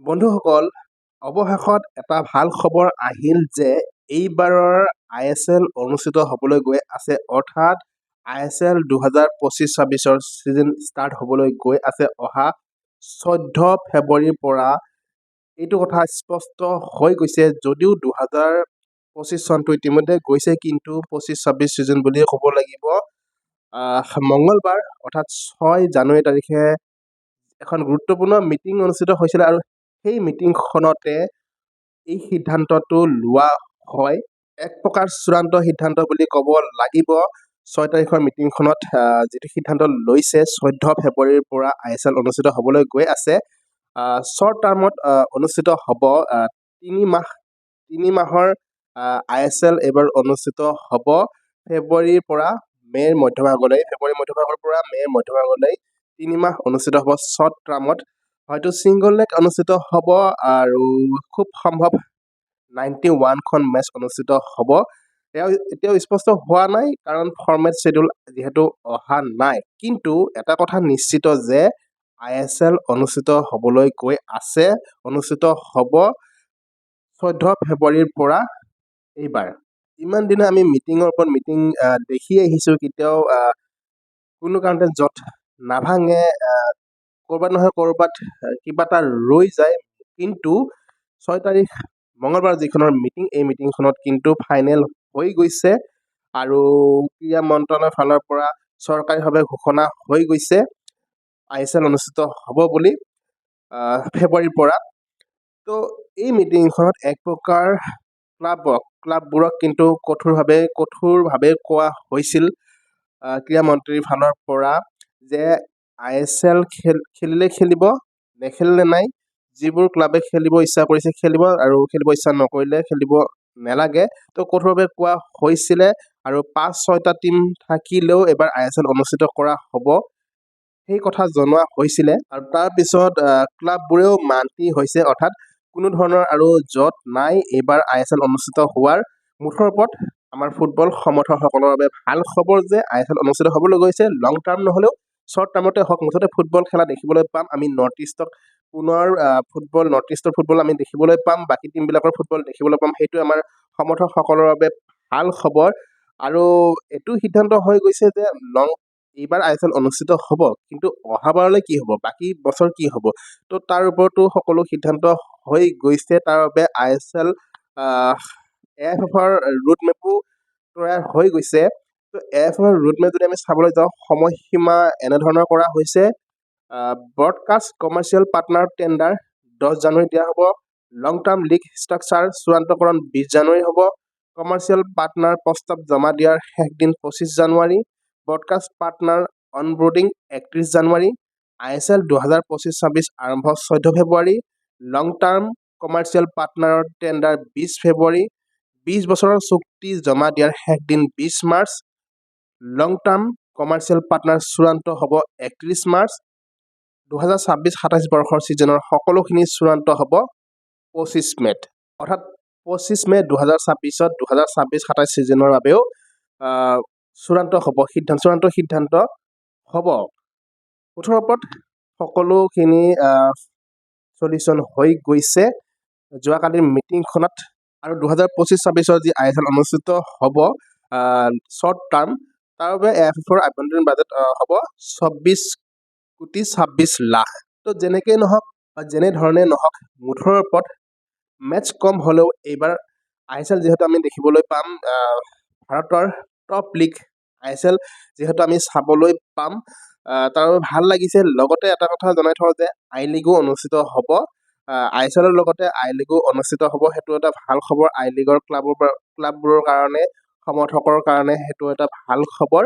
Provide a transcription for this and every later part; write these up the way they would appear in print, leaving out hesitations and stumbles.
বন্ধুসকল, অৱশেষত এটা ভাল খবৰ আহিল যে এইবাৰৰ ISL অনুষ্ঠিত হ'বলৈ গৈ আছে, অৰ্থাৎ ISL 2025-26ৰ ছিজন ষ্টাৰ্ট হ'বলৈ গৈ আছে অহা 14 ফেব্ৰুৱাৰীৰ পৰা। এইটো কথা স্পষ্ট হৈ গৈছে, যদিও 2025 চনটো ইতিমধ্যে গৈছে, কিন্তু 25-26 ছিজন বুলিয়ে ক'ব লাগিব। মঙলবাৰ অৰ্থাৎ 6 জানুৱাৰী তাৰিখে এখন গুৰুত্বপূৰ্ণ মিটিং অনুষ্ঠিত হৈছিলে আৰু সেই মিটিংখনতে এই সিদ্ধান্তটো লোৱা হয়। এক প্ৰকাৰ চূড়ান্ত সিদ্ধান্ত বুলি ক'ব লাগিব। 6 তাৰিখৰ মিটিংখনত যিটো সিদ্ধান্ত লৈছে, 14 ফেব্ৰুৱাৰীৰ পৰা ISL অনুষ্ঠিত হ'বলৈ গৈ আছে। শ্বৰ্ট টাৰ্মত অনুষ্ঠিত হ'ব। 3 মাহৰ ISL এইবাৰ অনুষ্ঠিত হ'ব ফেব্ৰুৱাৰীৰ পৰা মে'ৰ মধ্যভাগলৈ। ফেব্ৰুৱাৰীৰ মধ্যভাগৰ পৰা মে'ৰ মধ্যভাগলৈ 3 মাহ অনুষ্ঠিত হ'ব শ্বৰ্ট টাৰ্মত। হয়তো ছিংগল লেগ অনুষ্ঠিত হ'ব আৰু খুব সম্ভৱ 91খন মেচ অনুষ্ঠিত হ'ব। এতিয়াও স্পষ্ট হোৱা নাই, কাৰণ ফৰ্মেট শ্বেডিউল যিহেতু অহা নাই। কিন্তু এটা কথা নিশ্চিত যে ISL অনুষ্ঠিত হ'বলৈ গৈ আছে, অনুষ্ঠিত হ'ব 14 ফেব্ৰুৱাৰীৰ পৰা এইবাৰ। ইমান দিনে আমি মিটিঙৰ ওপৰত মিটিং দেখি আহিছোঁ, কেতিয়াও কোনো কাৰণতে জট নাভাঙে, ক'ৰবাত নহয় ক'ৰবাত কিবা এটা ৰৈ যায়। কিন্তু 6 তাৰিখ মঙলবাৰ যিখনৰ মিটিং, এই মিটিংখনত কিন্তু ফাইনেল হৈ গৈছে আৰু ক্ৰীড়া মন্ত্ৰালয়ৰ ফালৰ পৰা চৰকাৰীভাৱে ঘোষণা হৈ গৈছে ISL অনুষ্ঠিত হ'ব বুলি ফেব্ৰুৱাৰীৰ পৰা। তো এই মিটিংখনত এক প্ৰকাৰ ক্লাববোৰক কিন্তু কঠোৰভাৱে কোৱা হৈছিল ক্ৰীড়া মন্ত্ৰীৰ ফালৰ পৰা যে ISL খেলিলে খেলিব, নেখেলিলে নাই। যিবোৰ ক্লাবে খেলিব ইচ্ছা কৰিছে খেলিব আৰু খেলিব ইচ্ছা নকৰিলে খেলিব নেলাগে। তো কঠোৰভাৱে কোৱা হৈছিলে আৰু 5-6টা টীম থাকিলেও এবাৰ ISL অনুষ্ঠিত কৰা হ'ব, সেই কথা জনোৱা হৈছিলে। আৰু তাৰপিছত ক্লাববোৰেও মান্তি হৈছে, অৰ্থাৎ কোনো ধৰণৰ আৰু জট নাই এইবাৰ ISL অনুষ্ঠিত হোৱাৰ। মুঠৰ ওপৰত আমাৰ ফুটবল সমৰ্থকসকলৰ বাবে ভাল খবৰ যে ISL অনুষ্ঠিত হ'বলৈ গৈছে। লং টাৰ্ম নহ'লেও শ্বৰ্ট টাৰ্মতে হওক, মুঠতে ফুটবল খেলা দেখিবলৈ পাম আমি। নৰ্থ ইষ্টৰ ফুটবল আমি দেখিবলৈ পাম, বাকী টীমবিলাকৰ ফুটবল দেখিবলৈ পাম। সেইটো আমাৰ সমৰ্থকসকলৰ বাবে ভাল খবৰ। আৰু এইটো সিদ্ধান্ত হৈ গৈছে যে এইবাৰ ISL অনুষ্ঠিত হ'ব, কিন্তু অহাবাৰলৈ কি হ'ব, বাকী বছৰ কি হ'ব, তো তাৰ ওপৰতো সকলো সিদ্ধান্ত হৈ গৈছে। তাৰ বাবে AFFৰ ৰোডমেপো তৈয়াৰ হৈ গৈছে। তো AFFৰ ৰোডমেপ যদি আমি চাবলৈ যাওঁ, সময়সীমা এনেধৰণৰ কৰা হৈছে। ব্ৰডকাষ্ট কমাৰ্চিয়েল পাৰ্টনাৰ টেণ্ডাৰ 10 জানুৱাৰী দিয়া হ'ব। লং টাৰ্ম লীগ ষ্ট্ৰাকচাৰ চূড়ান্তকৰণ 20 জানুৱাৰী হ'ব। কমাৰ্চিয়েল পাৰ্টনাৰ প্ৰস্তাৱ জমা দিয়াৰ শেষ দিন 25 জানুৱাৰী। ব্ৰডকাষ্ট পাৰ্টনাৰ অনবোৰ্ডিং 31 জানুৱাৰী। ISL 2025-26 আৰম্ভ 14 ফেব্ৰুৱাৰী। লং টাৰ্ম কমাৰ্চিয়েল পাৰ্টনাৰৰ টেণ্ডাৰ 20 ফেব্ৰুৱাৰী। 20 বছৰৰ চুক্তি জমা দিয়াৰ শেষ দিন 20 মাৰ্চ। লং টাৰ্ম কমাৰ্চিয়েল পাৰ্টনাৰ চূড়ান্ত হ'ব 31 মাৰ্চ। 2026-27 বৰ্ষৰ ছিজনৰ সকলোখিনি চূড়ান্ত হ'ব 25 মে'ত। অৰ্থাৎ 25 মে' 2026ত 2026-27 ছিজনৰ বাবেও চূড়ান্ত সিদ্ধান্ত হ'ব। মুঠৰ ওপৰত সকলোখিনি চলিউশ্যন হৈ গৈছে যোৱাকালিৰ মিটিংখনত। আৰু 2025-26ৰ যি ISL অনুষ্ঠিত হ'ব শ্বৰ্ট টাৰ্ম, তাৰ বাবে AFFৰ আভ্যন্তৰীণ বাজেট হ'ব 24,26 লাখ। তো যেনেকেই নহওক বা যেনেধৰণে নহওক, মুঠৰ ওপৰত মেটচ কম হ'লেও এইবাৰ ISL যিহেতু আমি দেখিবলৈ পাম, ভাৰতৰ টপ লীগ ISL যিহেতু আমি চাবলৈ পাম, তাৰ বাবে ভাল লাগিছে। লগতে এটা কথা জনাই থওঁ যে আই লীগো অনুষ্ঠিত হ'ব। ISLৰ লগতে আই লীগো অনুষ্ঠিত হ'ব, সেইটো এটা ভাল খবৰ। আই লীগৰ ক্লাববোৰৰ কাৰণে, সমৰ্থকৰ কাৰণে সেইটো এটা ভাল খবৰ।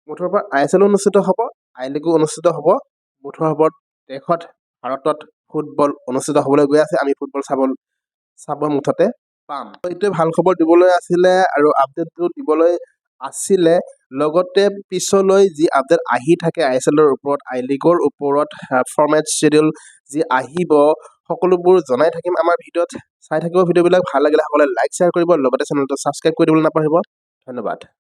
মুঠৰ ওপৰত ISL অনুষ্ঠিত হ'ব, আই লীগো অনুষ্ঠিত হ'ব। মুঠৰ ওপৰত ভাৰতত ফুটবল অনুষ্ঠিত হ'বলৈ গৈ আছে, আমি ফুটবল চাব মুঠতে পাম। এইটোৱে ভাল খবৰ দিবলৈ আছিলে আৰু আপডেটটো দিবলৈ আছিলে। লগতে পিছলৈ যি আপডেট আহি থাকে ISLৰ ওপৰত, আই লীগৰ ওপৰত, ফৰ্মেট শ্বেডিউল যি আহিব, সকলোবোৰ জনাই থাকিম আমাৰ ভিডিঅ'ত। চাই থাকিব ভিডিঅ'বিলাক। ভাল লাগিলে সকলোৱে লাইক শ্বেয়াৰ কৰিব, লগতে চেনেলটো ছাবস্ক্ৰাইব কৰি দিবলৈ নাপাহৰিব। ধন্যবাদ।